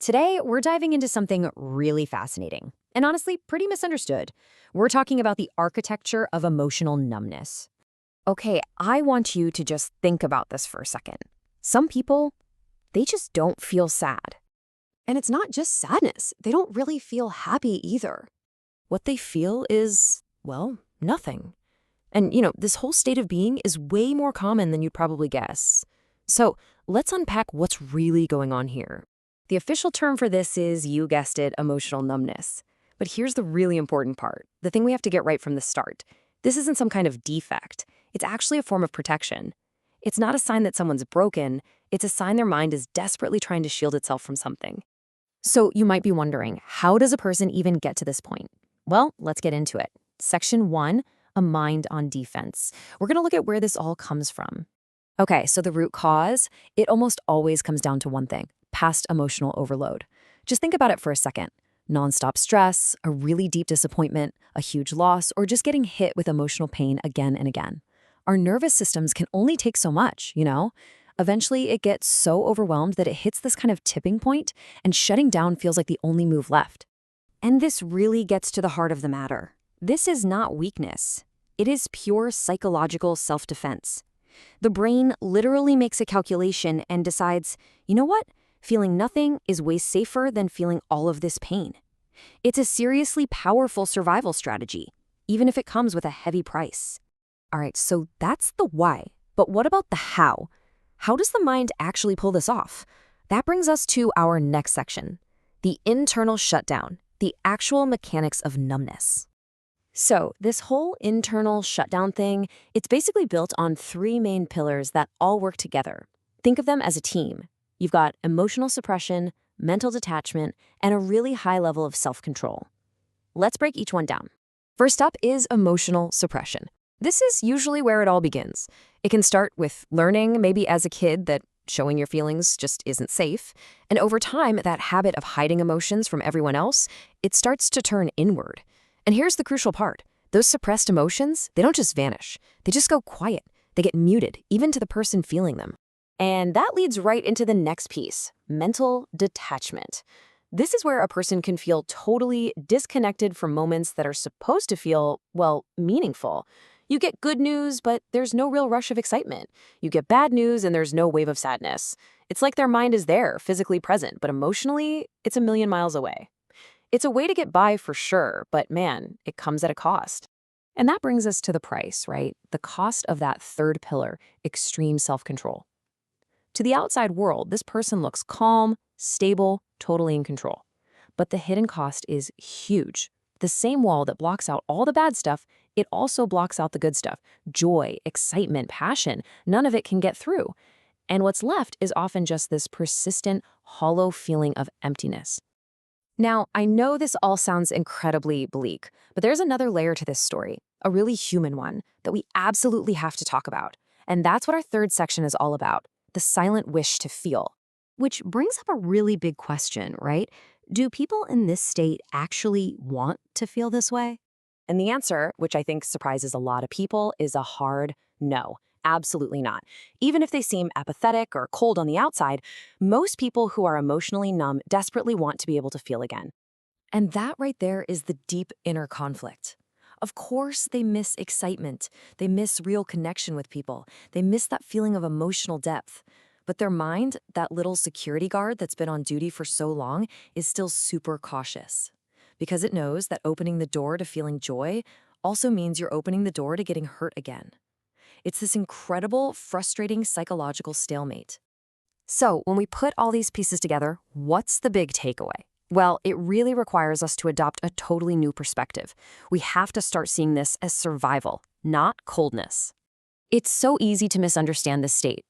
Today, we're diving into something really fascinating and honestly pretty misunderstood. We're talking about the architecture of emotional numbness. Okay, I want you to just think about this for a second. Some people, they just don't feel sad. And it's not just sadness. They don't really feel happy either. What they feel is, well, nothing. And, this whole state of being is way more common than you'd probably guess. So let's unpack what's really going on here. The official term for this is, you guessed it, emotional numbness. But here's the really important part, the thing we have to get right from the start. This isn't some kind of defect. It's actually a form of protection. It's not a sign that someone's broken. It's a sign their mind is desperately trying to shield itself from something. So you might be wondering, how does a person even get to this point? Well, let's get into it. Section 1, a mind on defense. We're going to look at where this all comes from. Okay, so the root cause, it almost always comes down to one thing: past emotional overload. Just think about it for a second. Nonstop stress, a really deep disappointment, a huge loss, or just getting hit with emotional pain again and again. Our nervous systems can only take so much, Eventually, it gets so overwhelmed that it hits this kind of tipping point, and shutting down feels like the only move left. And this really gets to the heart of the matter. This is not weakness. It is pure psychological self-defense. The brain literally makes a calculation and decides, you know what? Feeling nothing is way safer than feeling all of this pain. It's a seriously powerful survival strategy, even if it comes with a heavy price. All right, so that's the why. But what about the how? How does the mind actually pull this off? That brings us to our next section, the internal shutdown, the actual mechanics of numbness. So this whole internal shutdown thing, it's basically built on three main pillars that all work together. Think of them as a team. You've got emotional suppression, mental detachment, and a really high level of self-control. Let's break each one down. First up is emotional suppression. This is usually where it all begins. It can start with learning, maybe as a kid, that showing your feelings just isn't safe. And over time, that habit of hiding emotions from everyone else, it starts to turn inward. And here's the crucial part. Those suppressed emotions, they don't just vanish. They just go quiet. They get muted, even to the person feeling them. And that leads right into the next piece, mental detachment. This is where a person can feel totally disconnected from moments that are supposed to feel, well, meaningful. You get good news, but there's no real rush of excitement. You get bad news, and there's no wave of sadness. It's like their mind is there, physically present, but emotionally, it's a million miles away. It's a way to get by for sure, but man, it comes at a cost. And that brings us to the price, right? The cost of that third pillar, extreme self-control. To the outside world, this person looks calm, stable, totally in control. But the hidden cost is huge. The same wall that blocks out all the bad stuff, it also blocks out the good stuff. Joy, excitement, passion, none of it can get through. And what's left is often just this persistent, hollow feeling of emptiness. Now, I know this all sounds incredibly bleak, but there's another layer to this story, a really human one, that we absolutely have to talk about. And that's what our third section is all about, the silent wish to feel. Which brings up a really big question, right? Do people in this state actually want to feel this way? And the answer, which I think surprises a lot of people, is a hard no. Absolutely not. Even if they seem apathetic or cold on the outside, most people who are emotionally numb desperately want to be able to feel again. And that right there is the deep inner conflict. Of course, they miss excitement. They miss real connection with people. They miss that feeling of emotional depth. But their mind, that little security guard that's been on duty for so long, is still super cautious. Because it knows that opening the door to feeling joy also means you're opening the door to getting hurt again. It's this incredible, frustrating psychological stalemate. So when we put all these pieces together, what's the big takeaway? Well, it really requires us to adopt a totally new perspective. We have to start seeing this as survival, not coldness. It's so easy to misunderstand this state.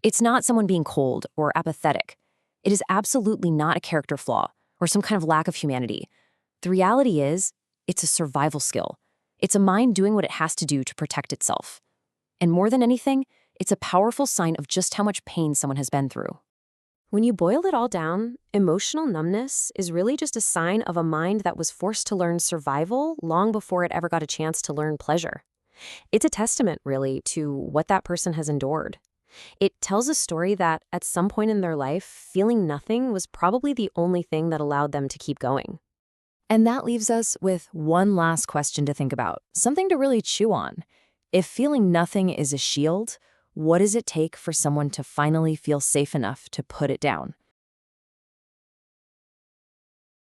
It's not someone being cold or apathetic. It is absolutely not a character flaw or some kind of lack of humanity. The reality is, it's a survival skill. It's a mind doing what it has to do to protect itself. And more than anything, it's a powerful sign of just how much pain someone has been through. When you boil it all down, emotional numbness is really just a sign of a mind that was forced to learn survival long before it ever got a chance to learn pleasure. It's a testament, really, to what that person has endured. It tells a story that, at some point in their life, feeling nothing was probably the only thing that allowed them to keep going. And that leaves us with one last question to think about, something to really chew on. If feeling nothing is a shield, what does it take for someone to finally feel safe enough to put it down?